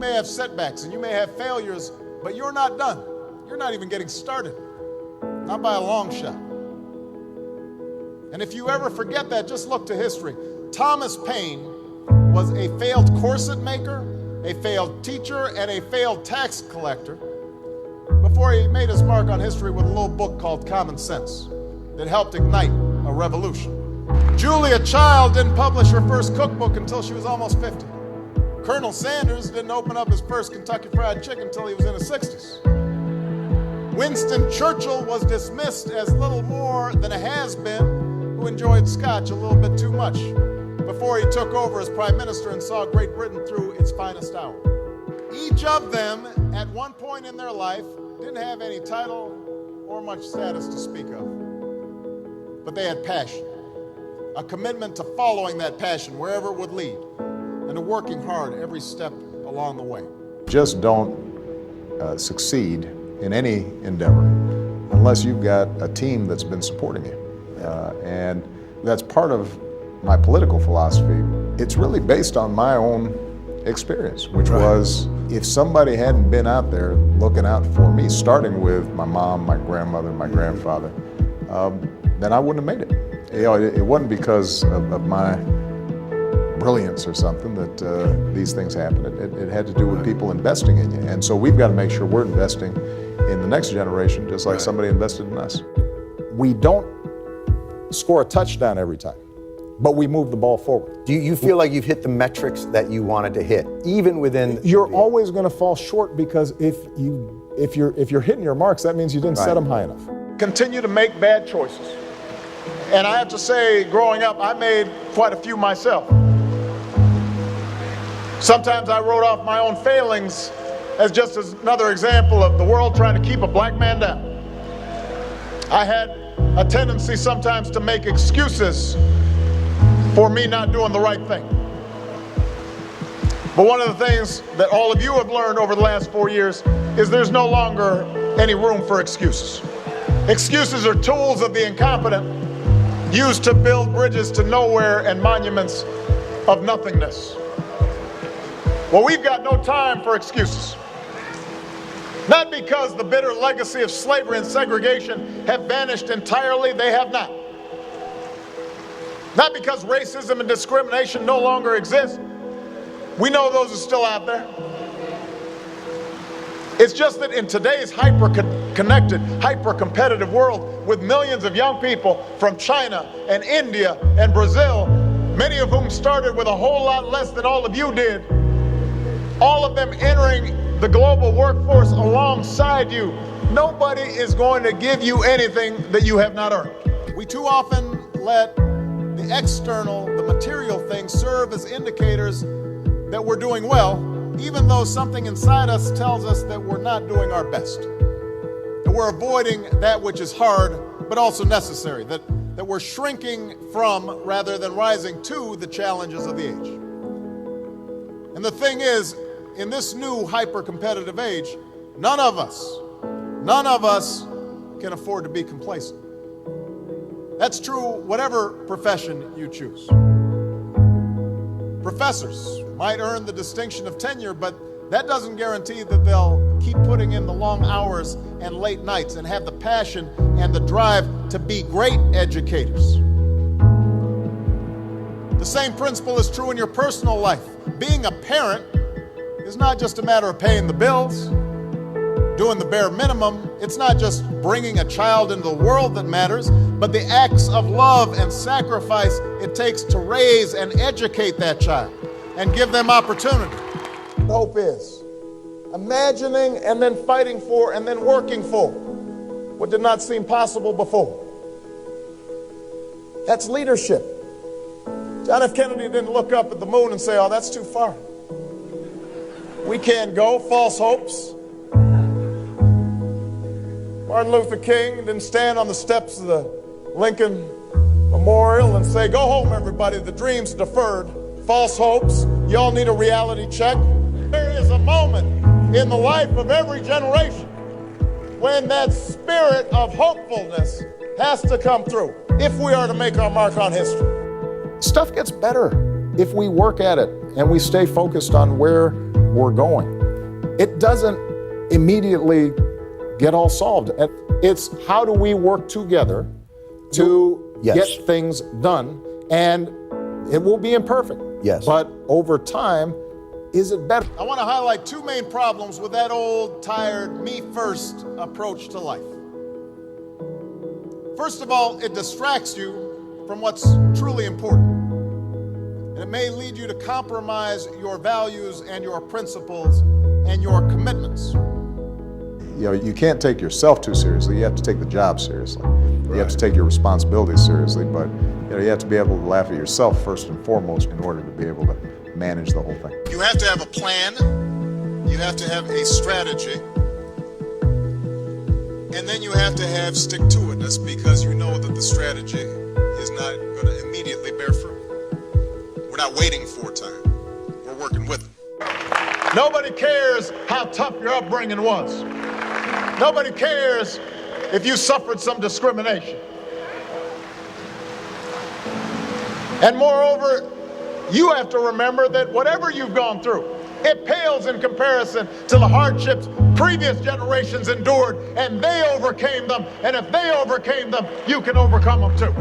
may have setbacks and you may have failures, but you're not done. You're not even getting started. Not by a long shot. And if you ever forget that, just look to history. Thomas Paine was a failed corset maker, a failed teacher, and a failed tax collector before he made his mark on history with a little book called Common Sense that helped ignite a revolution. Julia Child didn't publish her first cookbook until she was almost 50. Colonel Sanders didn't open up his first Kentucky Fried Chicken until he was in his 60s. Winston Churchill was dismissed as little more than a has-been who enjoyed scotch a little bit too much before he took over as prime minister and saw Great Britain through its finest hour. Each of them, at one point in their life, didn't have any title or much status to speak of. But they had passion, a commitment to following that passion wherever it would lead, and to working hard every step along the way. Just don't succeed in any endeavor unless you've got a team that's been supporting you. And that's part of my political philosophy. It's really based on my own experience, which was if somebody hadn't been out there looking out for me, starting with my mom, my grandmother, my grandfather, then I wouldn't have made it. You know, it wasn't because of my brilliance or something that these things happen. It had to do with people investing in you. And so we've got to make sure we're investing in the next generation just like somebody invested in us. We don't score a touchdown every time, but we move the ball forward. Do you feel like you've hit the metrics that you wanted to hit, even within? You're always going to fall short because if you're hitting your marks, that means you didn't set them high enough. Continue to make bad choices. And I have to say, growing up, I made quite a few myself. Sometimes I wrote off my own failings as just another example of the world trying to keep a black man down. I had a tendency sometimes to make excuses for me not doing the right thing. But one of the things that all of you have learned over the last 4 years is there's no longer any room for excuses. Excuses are tools of the incompetent used to build bridges to nowhere and monuments of nothingness. Well, we've got no time for excuses. Not because the bitter legacy of slavery and segregation have vanished entirely, they have not. Not because racism and discrimination no longer exist. We know those are still out there. It's just that in today's hyper-connected, hyper-competitive world with millions of young people from China and India and Brazil, many of whom started with a whole lot less than all of you did, all of them entering the global workforce alongside you, nobody is going to give you anything that you have not earned. We too often let the external, the material things serve as indicators that we're doing well, even though something inside us tells us that we're not doing our best. That we're avoiding that which is hard, but also necessary. That we're shrinking from rather than rising to the challenges of the age. And the thing is, in this new hyper-competitive age, none of us can afford to be complacent. That's true whatever profession you choose. Professors might earn the distinction of tenure, but that doesn't guarantee that they'll keep putting in the long hours and late nights and have the passion and the drive to be great educators. The same principle is true in your personal life. Being a parent is not just a matter of paying the bills, doing the bare minimum. It's not just bringing a child into the world that matters, but the acts of love and sacrifice it takes to raise and educate that child and give them opportunity. Hope is imagining and then fighting for and then working for what did not seem possible before. That's leadership. John F. Kennedy didn't look up at the moon and say, "Oh, that's too far. We can't go." False hopes. Martin Luther King didn't stand on the steps of the Lincoln Memorial and say, "Go home, everybody, the dream's deferred." False hopes. Y'all need a reality check. There is a moment in the life of every generation when that spirit of hopefulness has to come through if we are to make our mark on history. Stuff gets better if we work at it and we stay focused on where we're going. It doesn't immediately get all solved. It's how do we work together to Yes. get things done, and it will be imperfect. Yes. But over time, is it better? I want to highlight two main problems with that old, tired, me-first approach to life. First of all, it distracts you from what's truly important. And it may lead you to compromise your values and your principles and your commitments. You know, you can't take yourself too seriously. You have to take the job seriously. You have to take your responsibilities seriously, but you have to be able to laugh at yourself first and foremost in order to be able to manage the whole thing. You have to have a plan, you have to have a strategy, and then you have to have stick-to-itness, because you know that the strategy is not going to immediately bear fruit. We're not waiting for time, we're working with it. Nobody cares how tough your upbringing was. Nobody cares if you suffered some discrimination. And moreover, you have to remember that whatever you've gone through, it pales in comparison to the hardships previous generations endured, and they overcame them. And if they overcame them, you can overcome them too.